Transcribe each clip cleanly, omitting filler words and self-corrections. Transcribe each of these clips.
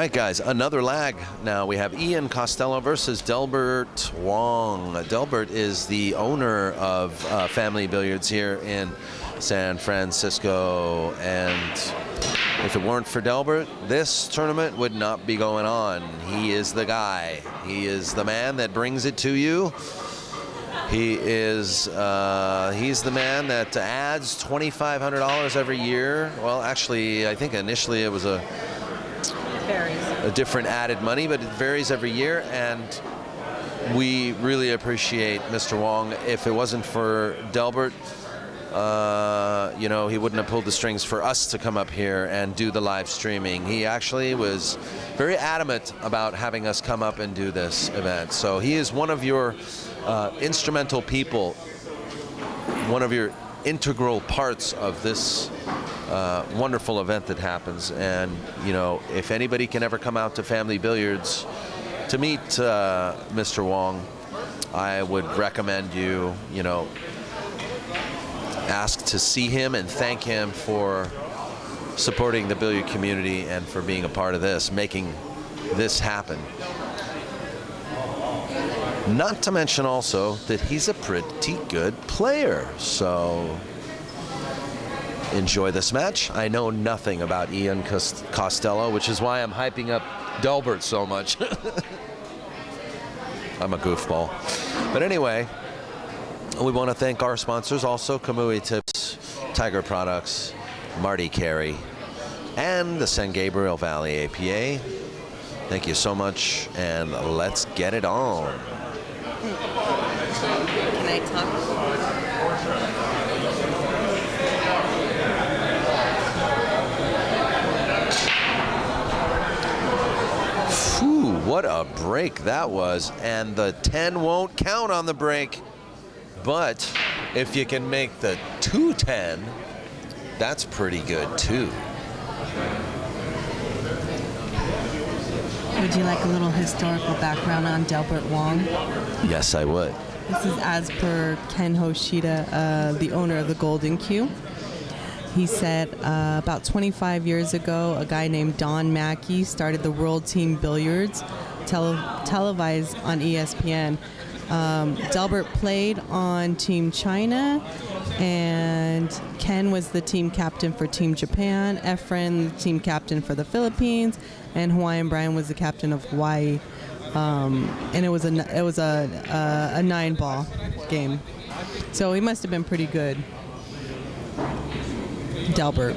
right, guys, another lag. Now we have Ian Costello versus Delbert Wong. Delbert is the owner of Family Billiards here in San Francisco, and if it weren't for Delbert, this tournament would not be going on. He is the guy. He is the man that brings it to you. He is he's the man that adds $2,500 every year. Well, actually, I think initially it was a different added money, but it varies every year, and we really appreciate Mr. Wong. If it wasn't for Delbert, you know, he wouldn't have pulled the strings for us to come up here and do the live streaming. He actually was very adamant about having us come up and do this event. So he is one of your instrumental people, one of your integral parts of this wonderful event that happens. And, you know, if anybody can ever come out to Family Billiards to meet Mr. Wong, I would recommend you, you know, ask to see him and thank him for supporting the billiard community and for being a part of this, making this happen. Not to mention also that he's a pretty good player. So enjoy this match. I know nothing about Ian Costello, which is why I'm hyping up Delbert so much. I'm a goofball. But anyway, we want to thank our sponsors also, Kamui Tips, Tiger Products, Marty Carey, and the San Gabriel Valley APA. Thank you so much, and let's get it on. Can I talk? Phew, what a break that was. And the 10 won't count on the break. But if you can make the 2-10, that's pretty good too. Would you like a little historical background on Delbert Wong? Yes, I would. This is as per Ken Hoshida, the owner of the Golden Q. He said about 25 years ago, a guy named Don Mackey started the World Team Billiards, televised on ESPN. Delbert played on Team China, and Ken was the team captain for Team Japan, Efren the team captain for the Philippines, and Hawaiian Brian was the captain of Hawaii. And it was a 9-ball game, so he must have been pretty good, Delbert.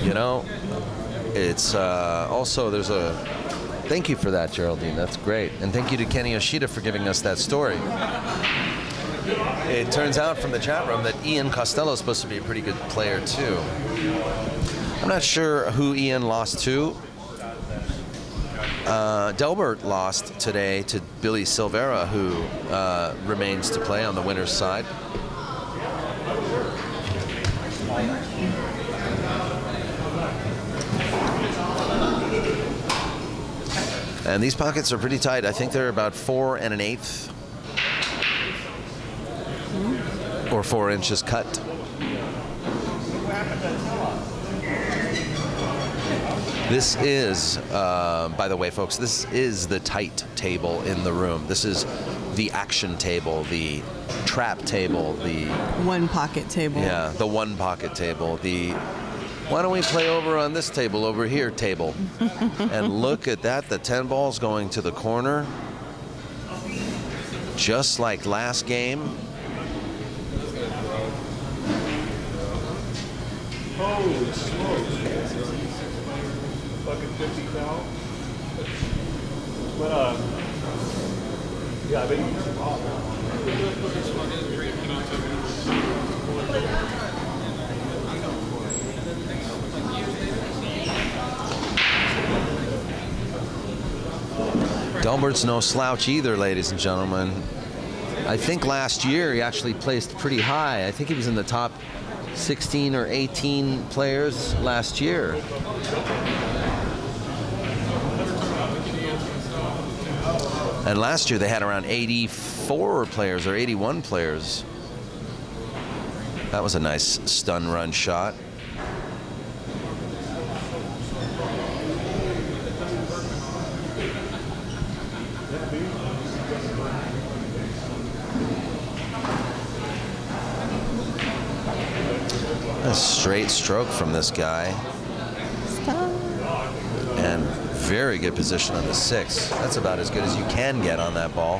You know, it's also there's a thank you for that, Geraldine. That's great. And thank you to Kenny Yoshida for giving us that story. It turns out from the chat room that Ian Costello is supposed to be a pretty good player, too. I'm not sure who Ian lost to. Delbert lost today to Billy Silvera, who remains to play on the winner's side. And these pockets are pretty tight. I think they're about 4 1/8 or 4 inches cut. This is, by the way, folks, this is the tight table in the room. This is the action table, the trap table, the one pocket table. Yeah, the one pocket table, the why don't we play over on this table over here table. And look at that, the 10 balls going to the corner. Just like last game. Holy smokes. Fucking 50 foul. But, yeah, I bet you can pop. Delbert's no slouch either, ladies and gentlemen. I think last year he actually placed pretty high. I think he was in the top 16 or 18 players last year. And last year they had around 84 players or 81 players. That was a nice stun run shot. straight stroke from this guy. Stop. And very good position on the 6. That's about as good as you can get on that ball.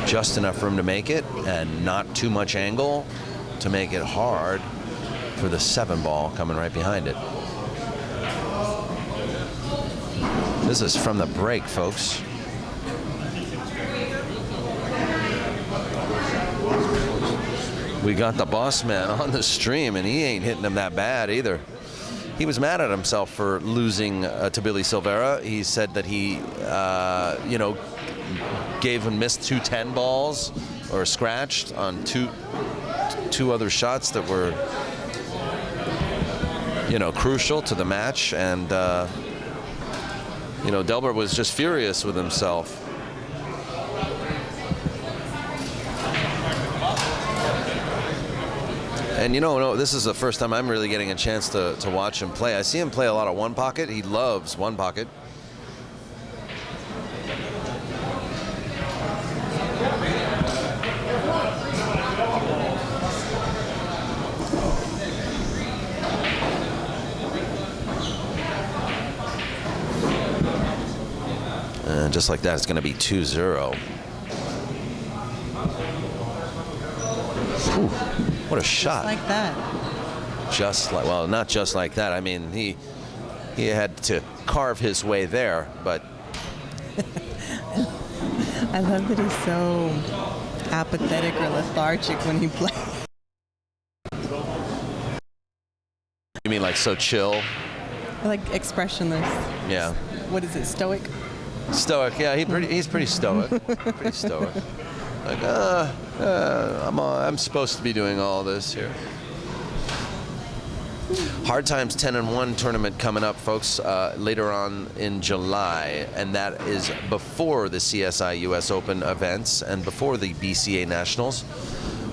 Just enough room to make it, and not too much angle to make it hard for the 7 ball coming right behind it. This is from the break, folks. We got the boss man on the stream, and he ain't hitting him that bad either. He was mad at himself for losing to Billy Silvera. He said that he, you know, gave and missed 2 10 balls or scratched on two other shots that were, you know, crucial to the match. And, you know, Delbert was just furious with himself. And you know, no, this is the first time I'm really getting a chance to watch him play. I see him play a lot of one pocket. He loves one pocket. And just like that, it's going to be 2-0. Ooh, what a shot. Just like that. Just like, well, not just like that. I mean, he had to carve his way there, but. I love that he's so apathetic or lethargic when he plays. You mean like so chill? Like expressionless. Yeah. What is it, stoic? Stoic, yeah, he's pretty stoic. Pretty stoic. Like, I'm supposed to be doing all this here. Hard Times 10-1 tournament coming up, folks, later on in July, and that is before the CSI US Open events and before the BCA Nationals.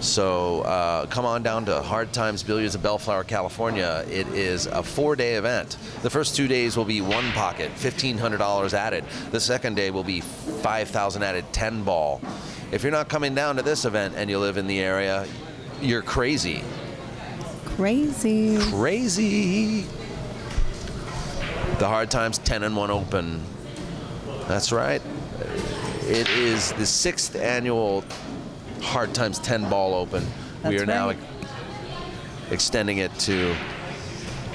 So come on down to Hard Times Billiards in Bellflower, California. It is a 4-day event. The first 2 days will be one pocket, $1,500 added. The second day will be $5,000 added, 10 ball. If you're not coming down to this event and you live in the area, you're crazy. Crazy. Crazy. The Hard Times 10-1 Open. That's right. It is the 6th annual Hard Times 10 Ball Open. That's we are now right. extending it to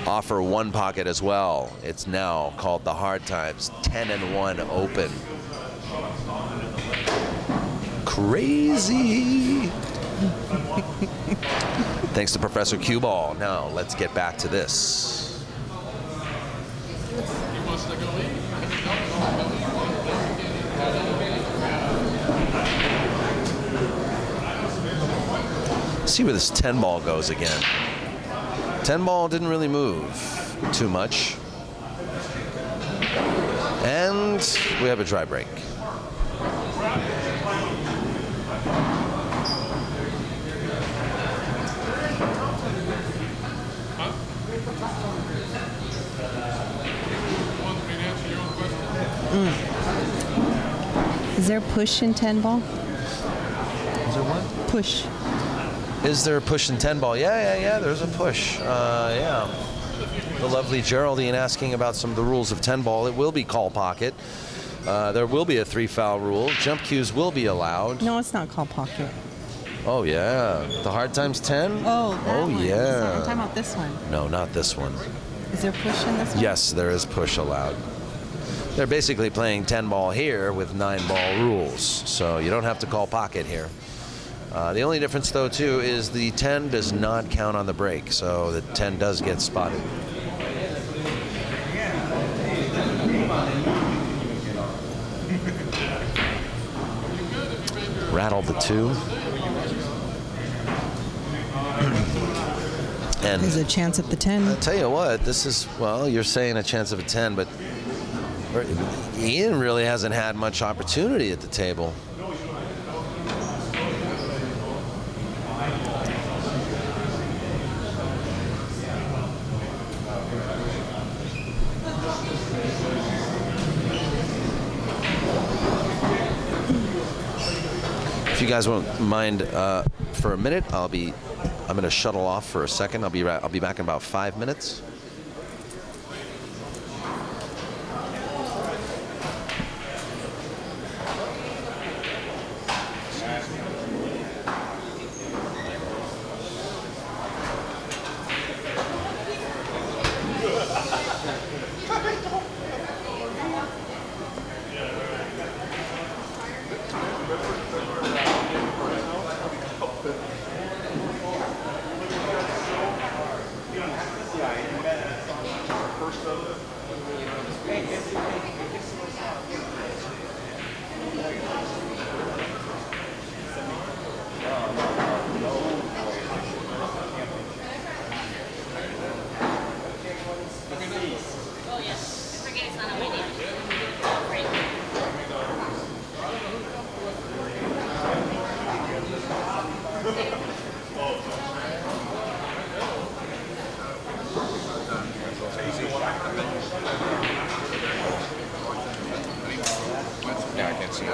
offer one pocket as well. It's now called the Hard Times 10-1 Open. Crazy. Thanks to Professor Cue Ball. Now let's get back to this. See where this 10 ball goes again. 10 ball didn't really move too much. And we have a dry break. Is there push in 10 ball? Is there what? Push. Is there a push in 10 ball? Yeah, there's a push. Yeah. The lovely Geraldine asking about some of the rules of 10 ball. It will be call pocket. There will be a 3-foul rule. Jump cues will be allowed. No, it's not called pocket. Oh, yeah. The Hard Times 10? Oh, that one. Yeah. I'm talking about this one. No, not this one. Is there push in this one? Yes, there is push allowed. They're basically playing 10 ball here with 9 ball rules. So you don't have to call pocket here. The only difference, though, too, is the 10 does not count on the break. So the 10 does get spotted. Rattled the 2. And There's a chance at the 10. I'll tell you what, this is, well, you're saying a chance of a 10, but Ian really hasn't had much opportunity at the table. If you guys won't mind for a minute, I'll be I'm going to shuttle off for a second. I'll be back in about 5 minutes. Yeah, I can't see it.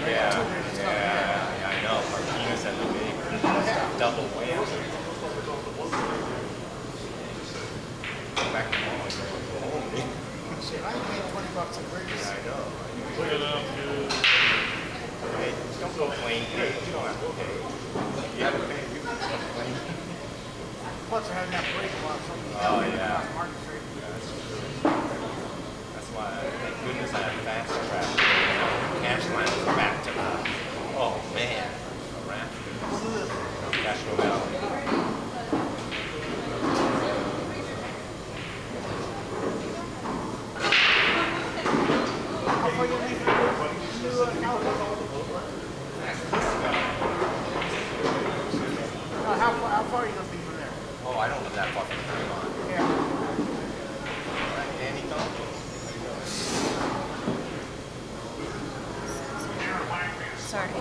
Yeah, I know. Martinez and the big double wham. Back to home. Shit, I paid $20 a break. I know. Hey, don't go playing. Hey, you don't have to pay. You haven't paid, you can complain. Plus, they're having that break while something Oh, yeah. Market Street. That's why, thank goodness I have fast track. Cash line is back to back. Oh, man. A wrap. Castro Valley. How far you leave to how far are you going to be from there? Oh, I don't live that far from the time on. Yeah. Danny come? Sorry. Yeah.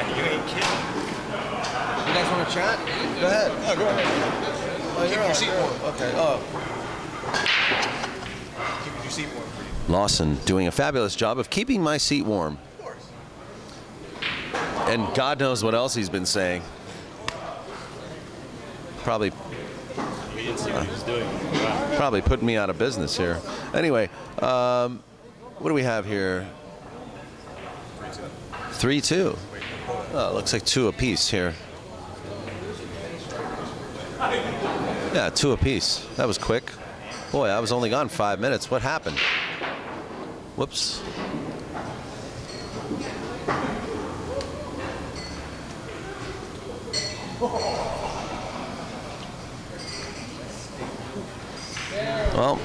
You ain't kidding. You guys want to chat? Go ahead. Oh, go ahead. Oh, Keep your seat warm. Okay. Oh. Keep your seat warm for you. Lawson doing a fabulous job of keeping my seat warm. Of course. And God knows what else he's been saying. Probably We didn't see what he was doing. probably putting me out of business here. Anyway, what do we have here? 3-2. Oh, looks like 2 apiece here. Yeah, 2 apiece. That was quick. Boy, I was only gone 5 minutes. What happened? Whoops. Well,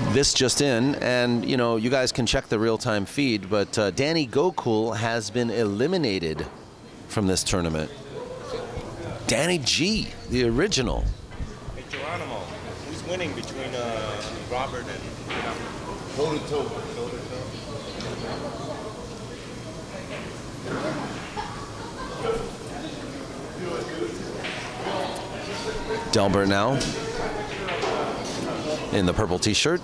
this just in, and you know, you guys can check the real-time feed, but Danny Gokul has been eliminated from this tournament. Danny G, the original. Hey, Geronimo, who's winning between Robert and toe-to-toe? Delbert now in the purple t-shirt.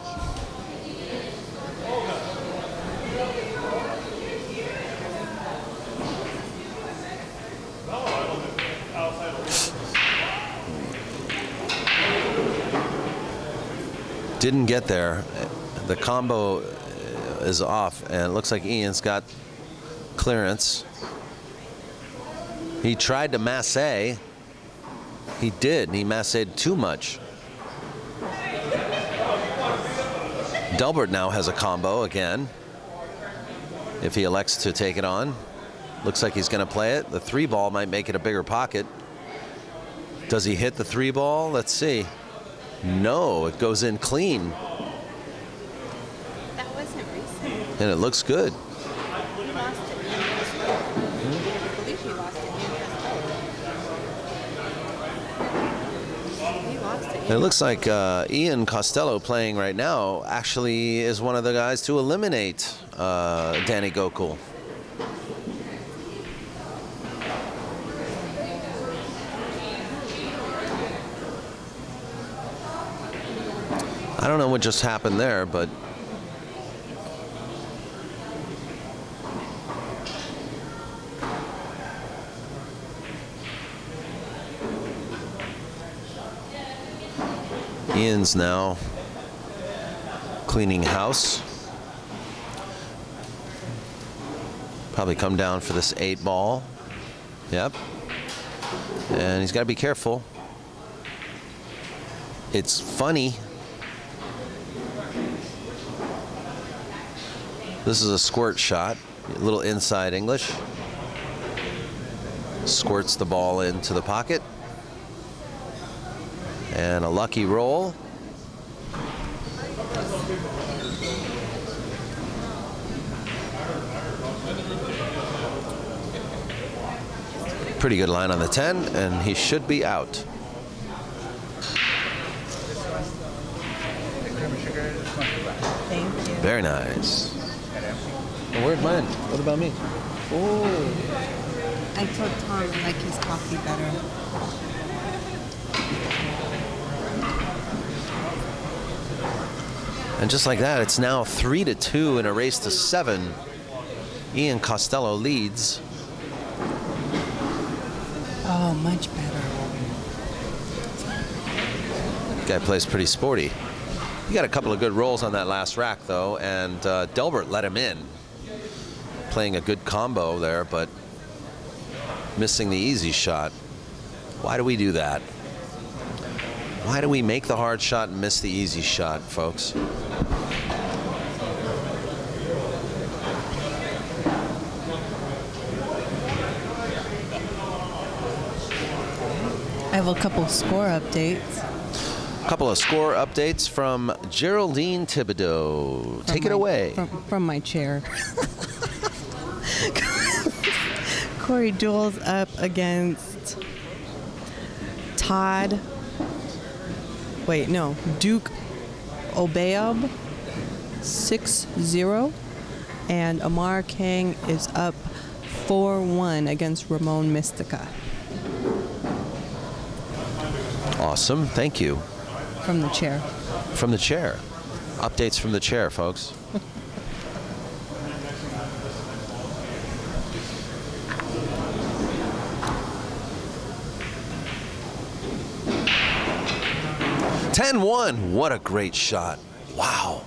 Didn't get there. The combo is off, and it looks like Ian's got clearance. He tried to masse. He did, and he massed too much. Delbert now has a combo again, if he elects to take it on. Looks like he's going to play it. The 3-ball might make it a bigger pocket. Does he hit the 3-ball? Let's see. No, it goes in clean, That wasn't recent. and it looks good. He lost it. I believe he lost it. He lost it. And it looks like Ian Costello playing right now actually is one of the guys to eliminate Danny Gokul. I don't know what just happened there, but Ian's now cleaning house. Probably come down for this 8-ball. Yep. And he's got to be careful. It's funny. This is a squirt shot, a little inside English. Squirts the ball into the pocket. And a lucky roll. Pretty good line on the 10, and he should be out. Thank you. Very nice. Where's mine? What about me? Oh. I told Tom I like his coffee better. And just like that, it's now 3-2 in a race to 7. Ian Costello leads. Oh, much better. Guy plays pretty sporty. He got a couple of good rolls on that last rack, though, and Delbert let him in. Playing a good combo there, but missing the easy shot. Why do we do that? Why do we make the hard shot and miss the easy shot, folks? I have a couple score updates. Couple of score updates from Geraldine Thibodeau. Take it away. From my chair. Corey Jules up against Duke Obeab 6-0. And Amar Kang is up 4-1 against Ramon Mystica. Awesome. Thank you. From the chair. From the chair. Updates from the chair, folks. $10-1. What a great shot. Wow.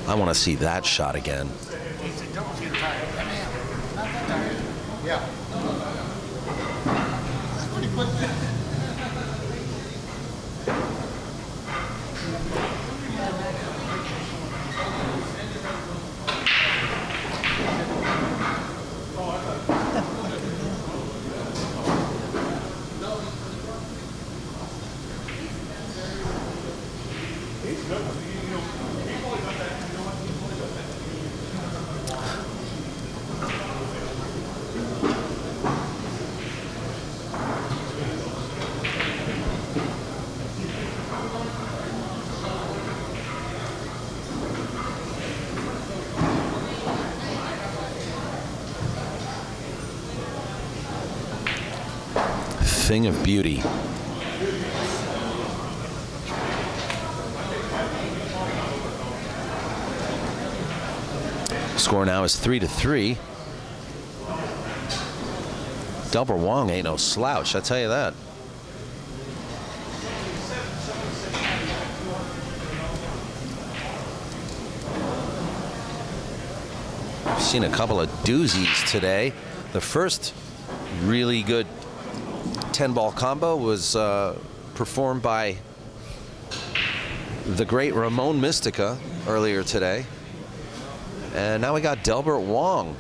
I want to see that shot again. Yeah. Thing of beauty. Score now is 3-3. Delbert Wong ain't no slouch, I tell you that. Seen a couple of doozies today. The first really good 10-ball combo was performed by the great Ramon Mystica earlier today. And now we got Delbert Wong.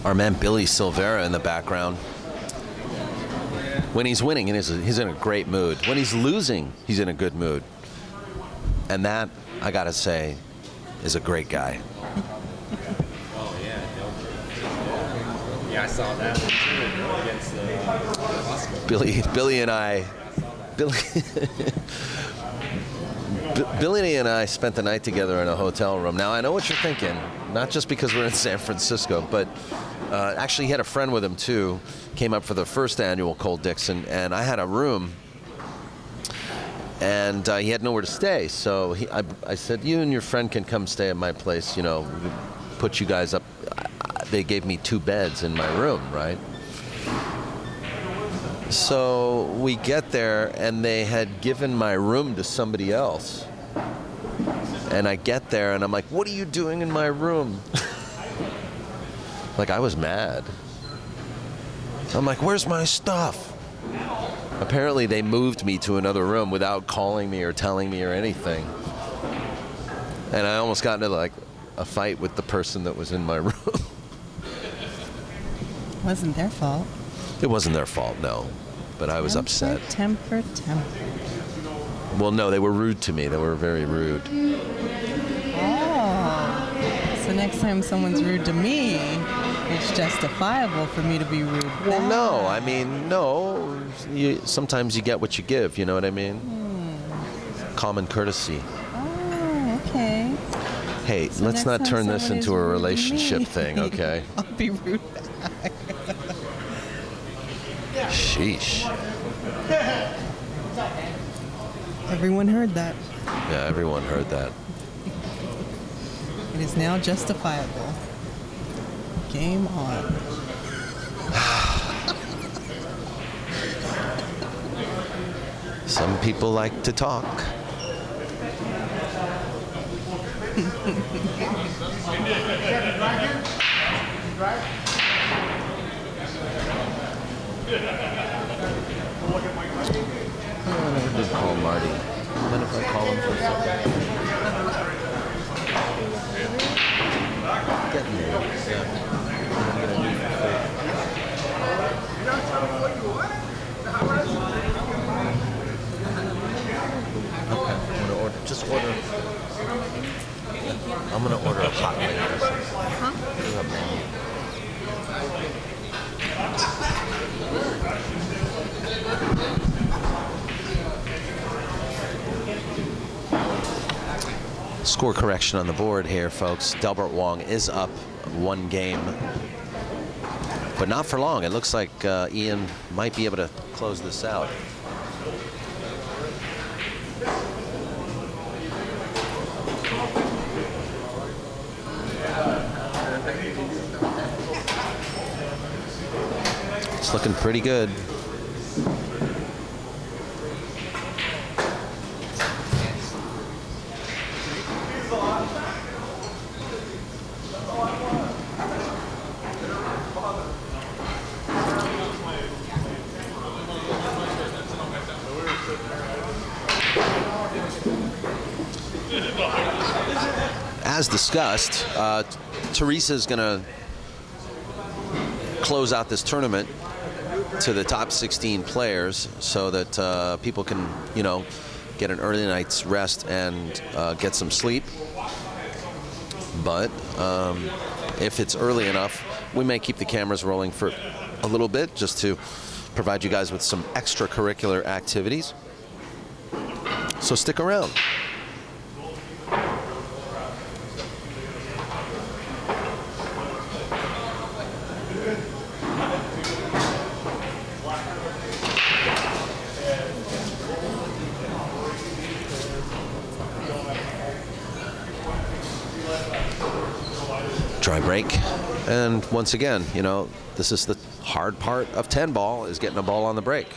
Our man Billy Silvera in the background. When he's winning, he's in a great mood. When he's losing, he's in a good mood. And that, I gotta say, is a great guy. Oh, yeah, Delbert. Yeah, I saw that one too against Oscar. Billy and I, Billy and I spent the night together in a hotel room. Now, I know what you're thinking, not just because we're in San Francisco, but actually he had a friend with him too, came up for the first annual Cold Dickson, and I had a room, and he had nowhere to stay. So I said, you and your friend can come stay at my place, you know, put you guys up. They gave me 2 beds in my room, right? So we get there, and they had given my room to somebody else. And I get there, and I'm like, what are you doing in my room? Like, I was mad. I'm like, where's my stuff? Apparently, they moved me to another room without calling me or telling me or anything. And I almost got into, like, a fight with the person that was in my room. Wasn't their fault. It wasn't their fault, no. But I was upset. Temper. Well, no, they were rude to me. They were very rude. Oh. So next time someone's rude to me, it's justifiable for me to be rude back. Well, no. I mean, no. Sometimes you get what you give, you know what I mean? Common courtesy. Oh, okay. Hey, So let's next not time turn this someone into is a rude to relationship me, thing, okay? I'll be rude back. Sheesh. Everyone heard that. Yeah, everyone heard that. It is now justifiable. Game on. Some people like to talk. I never did call Marty. What if I call him for a second? Getting there. Yeah. I'm gonna need okay, I'm gonna order. Just order. I'm gonna order a hot plate or something. Score correction on the board here, folks. Delbert Wong is up 1 game, but not for long. It looks like Ian might be able to close this out. It's looking pretty good. As discussed, Teresa is going to close out this tournament to the top 16 players so that people can, you know, get an early night's rest and get some sleep. But if it's early enough, we may keep the cameras rolling for a little bit just to provide you guys with some extracurricular activities. So stick around. Dry break, and once again, you know, this is the hard part of 10 ball, is getting a ball on the break.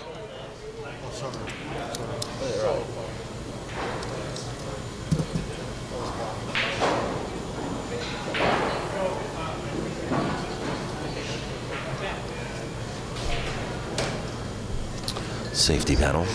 Safety panel.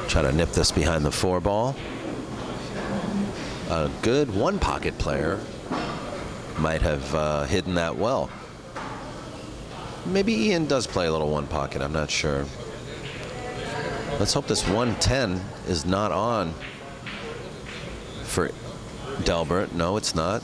Try to nip this behind the 4 ball. A good one pocket player might have hidden that well. Maybe Ian does play a little one pocket, I'm not sure. Let's hope this 110 is not on for Delbert. No, it's not.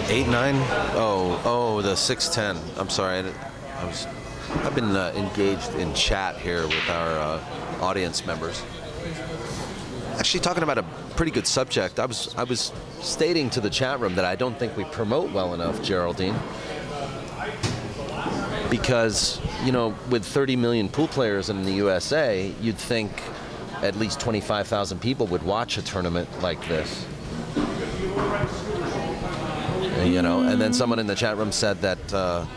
Eight, nine. Oh, the 610. I'm sorry. I've been engaged in chat here with our audience members. Actually, talking about a pretty good subject. I was stating to the chat room that I don't think we promote well enough, Geraldine, because with 30 million pool players in the USA, you'd think at least 25,000 people would watch a tournament like this. And then someone in the chat room said that, a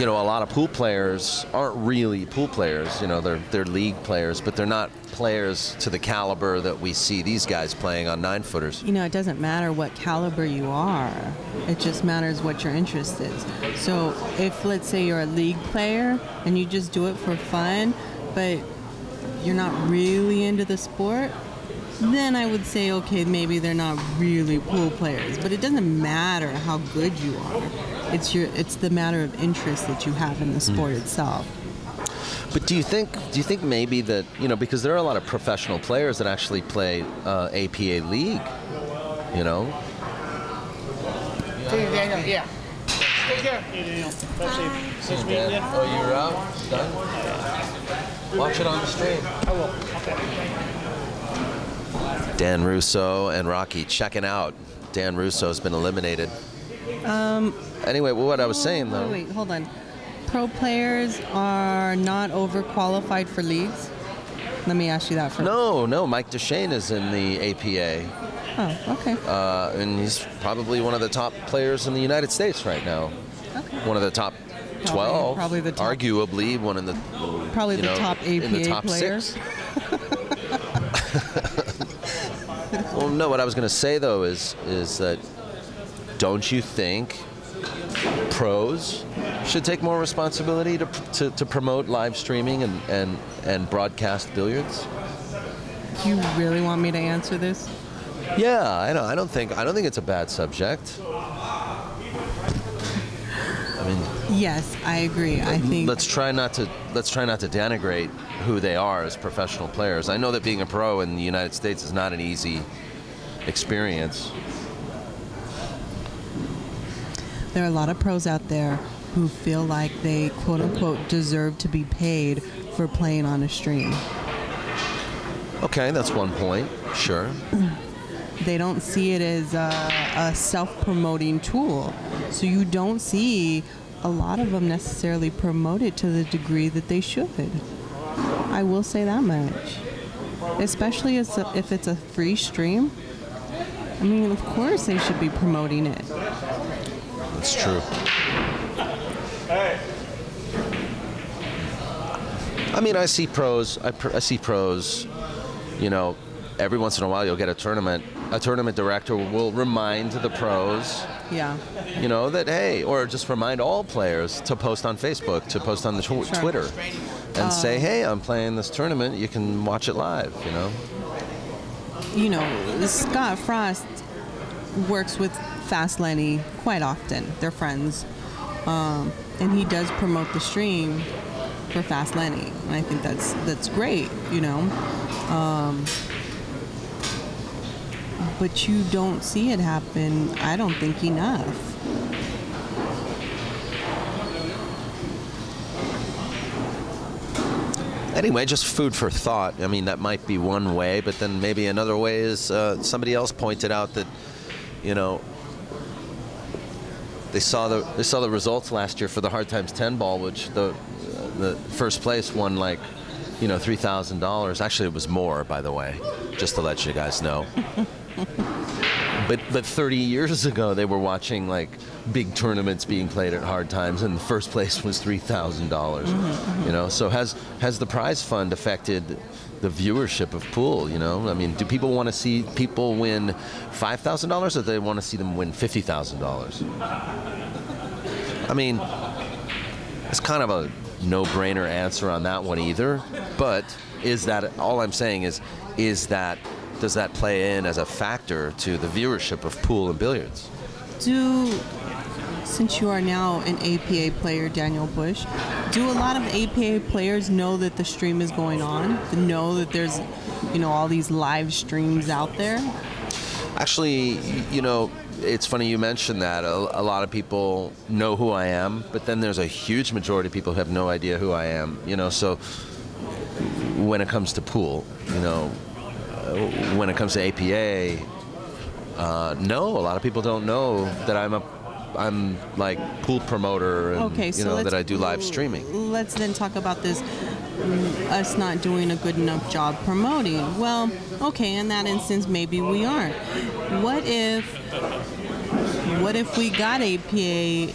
lot of pool players aren't really pool players. They're league players, but they're not players to the caliber that we see these guys playing on 9-footers. It doesn't matter what caliber you are. It just matters what your interest is. So if, let's say, you're a league player and you just do it for fun, but you're not really into the sport, then I would say, okay, maybe they're not really pool players. But it doesn't matter how good you are. It's the matter of interest that you have in the sport itself. But do you think maybe that, because there are a lot of professional players that actually play APA League, Yeah. Take care. That's it. This week, yeah. Oh, you're out? Done? Watch it on the stream. I will. Okay. Dan Russo and Rocky checking out. Dan Russo's been eliminated. Anyway, what I was saying, though. Wait, hold on. Pro players are not overqualified for leagues? Let me ask you that first. No. Mike Duchesne is in the APA. Oh, okay. And he's probably one of the top players in the United States right now. Okay. One of the top 12. Probably the top. Arguably one of the. Probably the top APA in the top player. 6. Well, no. What I was going to say though is that don't you think pros should take more responsibility to promote live streaming and broadcast billiards? You really want me to answer this? Yeah, I know. I don't think it's a bad subject. I mean, Yes, I agree. I think let's try not to denigrate who they are as professional players. I know that being a pro in the United States is not an easy experience. there are a lot of pros out there who feel like they quote unquote deserve to be paid for playing on a stream. Okay, that's one point. Sure. They don't see it as a self-promoting tool. So you don't see a lot of them necessarily promote it to the degree that they should. I will say that much. Especially if it's a free stream. I mean, of course they should be promoting it. That's true. I mean, I see pros. I see pros. Every once in a while you'll get a tournament. A tournament director will remind the pros, Yeah. that hey, or just remind all players to post on Facebook, to post on the Twitter, and say, hey, I'm playing this tournament. You can watch it live. Scott Frost works with Fast Lenny quite often. They're friends. And he does promote the stream for Fast Lenny. And I think that's great, But you don't see it happen, I don't think, enough. Anyway, just food for thought. I mean, that might be one way, but then maybe another way is somebody else pointed out that, they saw the results last year for the Hard Times 10 ball, which the first place won like, $3,000. Actually, it was more, by the way, just to let you guys know. But 30 years ago, they were watching like big tournaments being played at Hard Times, and the first place was $3,000. So has the prize fund affected the viewership of pool? I mean, do people want to see people win $5,000, or do they want to see them win $50,000? I mean, it's kind of a no-brainer answer on that one either. But is that all I'm saying is that does that play in as a factor to the viewership of pool and billiards? Since you are now an APA player, Daniel Busch, do a lot of APA players know that the stream is going on? Know that there's, all these live streams out there? Actually, it's funny you mentioned that. A lot of people know who I am, but then there's a huge majority of people who have no idea who I am. So when it comes to pool, when it comes to APA, no, a lot of people don't know that I'm like pool promoter and Okay, so that I do live streaming. Let's then talk about this, us not doing a good enough job promoting. Well, okay, in that instance, maybe we aren't. What if we got APA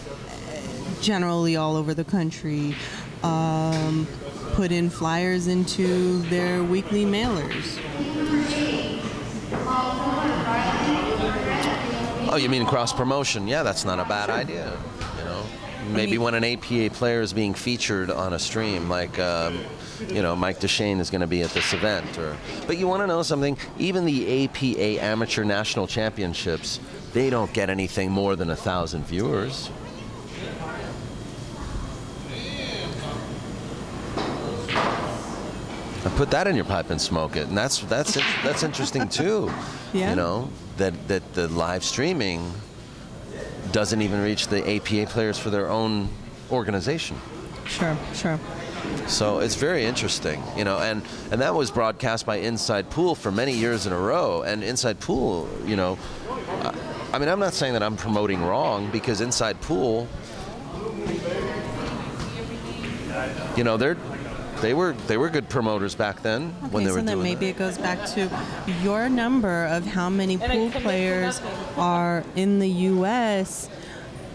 generally all over the country, put in flyers into their weekly mailers? Oh, you mean cross promotion? Yeah, that's not a bad idea. Maybe when an APA player is being featured on a stream, like Mike Duchesne is going to be at this event. But you want to know something? Even the APA Amateur National Championships, they don't get anything more than 1,000 viewers. Put that in your pipe and smoke it, and that's interesting too. Yeah. You know that the live streaming doesn't even reach the APA players for their own organization. Sure. So it's very interesting, and that was broadcast by Inside Pool for many years in a row. And Inside Pool, I mean, I'm not saying that I'm promoting wrong, because Inside Pool, they were good promoters back then when they were so then doing maybe that. it goes back to your number of how many pool players are in the U.S.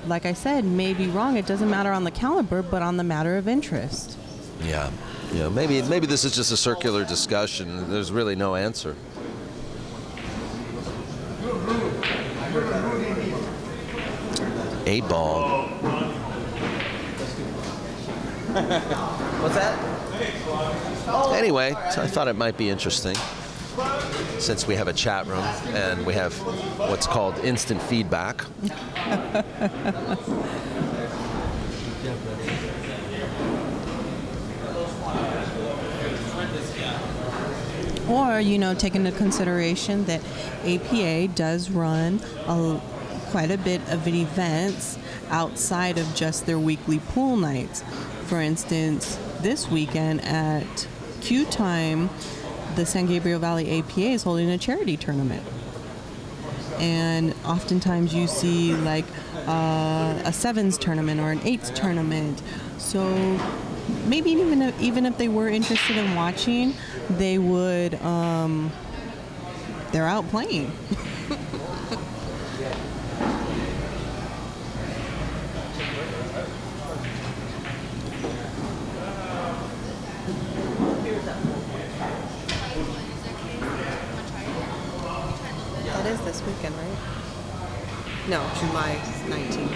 Like I said, may be wrong. It doesn't matter on the caliber, but on the matter of interest. Yeah. Maybe this is just a circular discussion. There's really no answer. Eight ball. What's that? Anyway, so I thought it might be interesting, since we have a chat room and we have what's called instant feedback. Or, take into consideration that APA does run quite a bit of events outside of just their weekly pool nights. For instance, this weekend at Q Time, the San Gabriel Valley APA is holding a charity tournament. And oftentimes you see like a sevens tournament or an eights tournament. So maybe even if they were interested in watching, they would, they're out playing. That is this weekend, right? No, July 19th.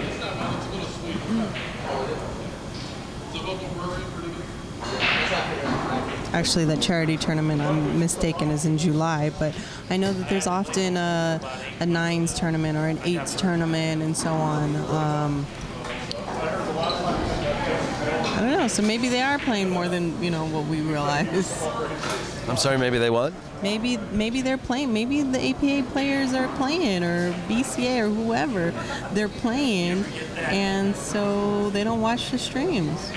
Actually, the charity tournament, I'm mistaken, is in July, but I know that there's often a nines tournament or an eights tournament and so on. I don't know, so maybe they are playing more than, what we realize. I'm sorry, maybe they what? Maybe they're playing. Maybe the APA players are playing, or BCA or whoever. They're playing, and so they don't watch the streams.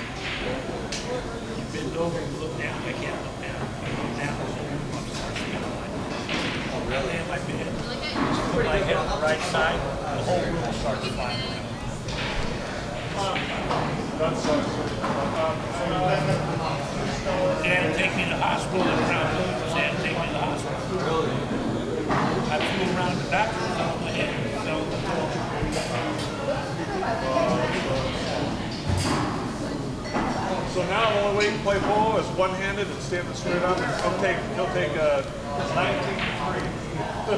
Like hit on the right side, the whole room starts flying around. They had to take me to the hospital and around. They had to take me to the hospital. I flew around the doctor on my head. So now the only way you can play ball is one-handed and standing straight up. He'll take 19-3. I'll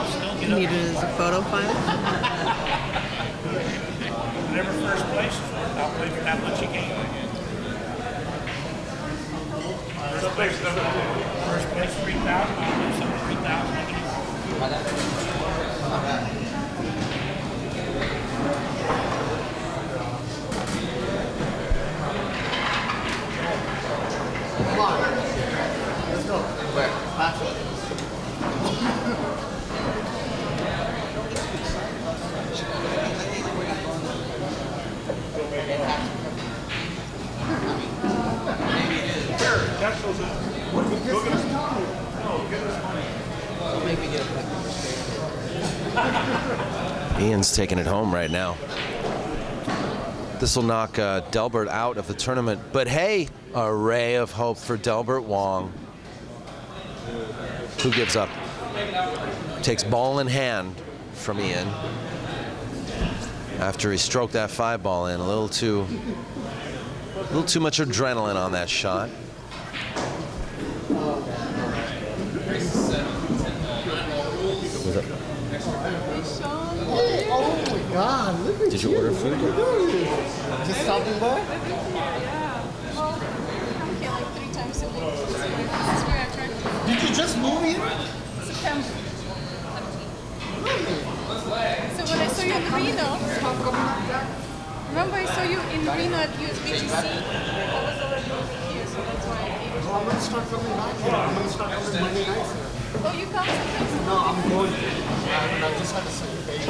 still get up. Need it as a photo file? Whatever first place, I'll play for that much a game. First place, 3,000. I'll play some 3,000 a game. Come on. Let's go. Where? Patrick. Ian's taking it home right now. This will knock Delbert out of the tournament. But hey, a ray of hope for Delbert Wong. Who gives up? Takes ball in hand from Ian. After he stroked that 5-ball in, a little too much adrenaline on that shot. Oh my God! Look at Did you order food? Just stopping by. Yeah. Well, I'm here like 3 times a week. This is where I try to Did you just move here? September. So when I saw you in Reno, remember I saw you in Reno at USBTC? I was already over here, so that's why I came. I'm gonna start coming back here. I'm gonna start coming Monday nights here. Oh, you come sometimes? No, I'm going. I just had to say hey.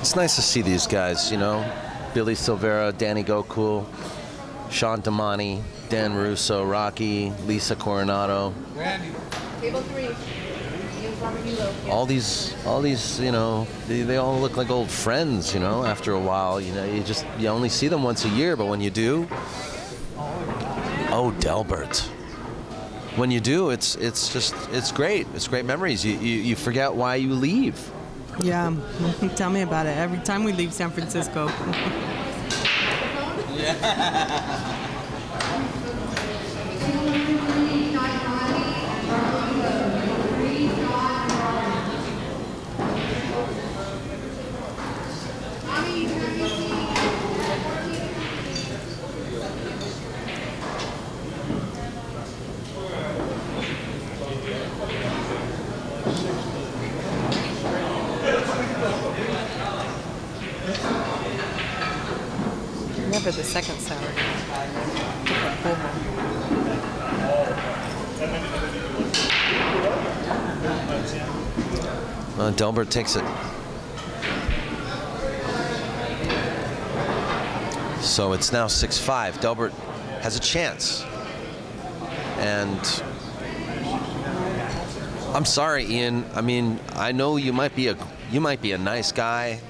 It's nice to see these guys, you know. Billy Silvera, Danny Gokul, Sean Damani, Dan Russo, Rocky, Lisa Coronado. Table 3. All these, you know, they all look like old friends, you know, after a while. You know, you only see them once a year, but when you do, oh, Delbert. When you do, it's great. It's great memories. You forget why you leave. Yeah, tell me about it. Every time we leave San Francisco. Never the second Saturday. Different pool hall. Delbert takes it. So it's now 6-5. Delbert has a chance. And I'm sorry, Ian. I mean, I know you might be a nice guy.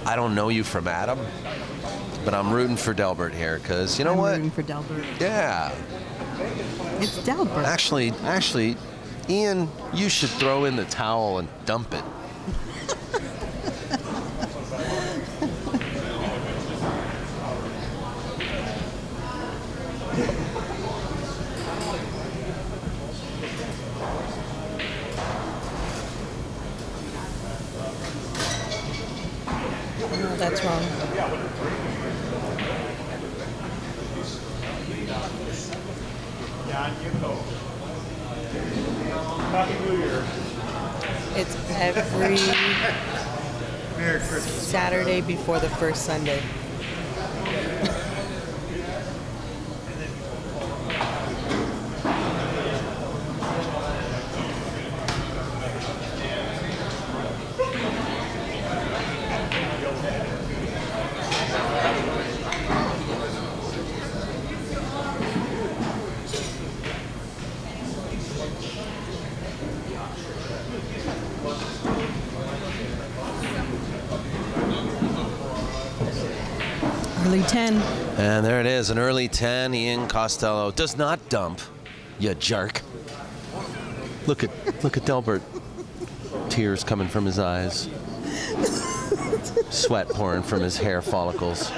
I don't know you from Adam, but I'm rooting for Delbert here because you know what? I'm rooting for Delbert. Yeah. It's Delbert. Actually, Ian, you should throw in the towel and dump it. No, that's wrong. Happy New Year. It's every Saturday before the first Sunday. Early 10. And there it is, an early 10. Ian Costello does not dump, you jerk. Look at Delbert. Tears coming from his eyes. Sweat pouring from his hair follicles.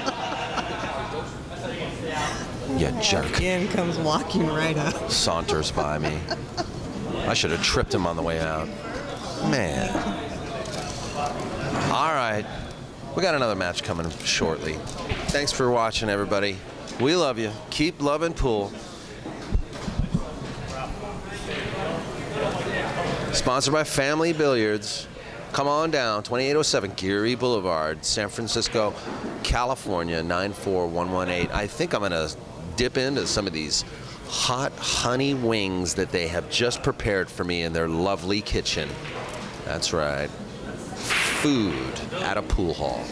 You jerk. Ian comes walking right up. Saunters by me. I should have tripped him on the way out. Man. All right. We got another match coming shortly. Thanks for watching, everybody. We love you. Keep loving pool. Sponsored by Family Billiards. Come on down, 2807 Geary Boulevard, San Francisco, California, 94118. I think I'm going to dip into some of these hot honey wings that they have just prepared for me in their lovely kitchen. That's right. Food at a pool hall.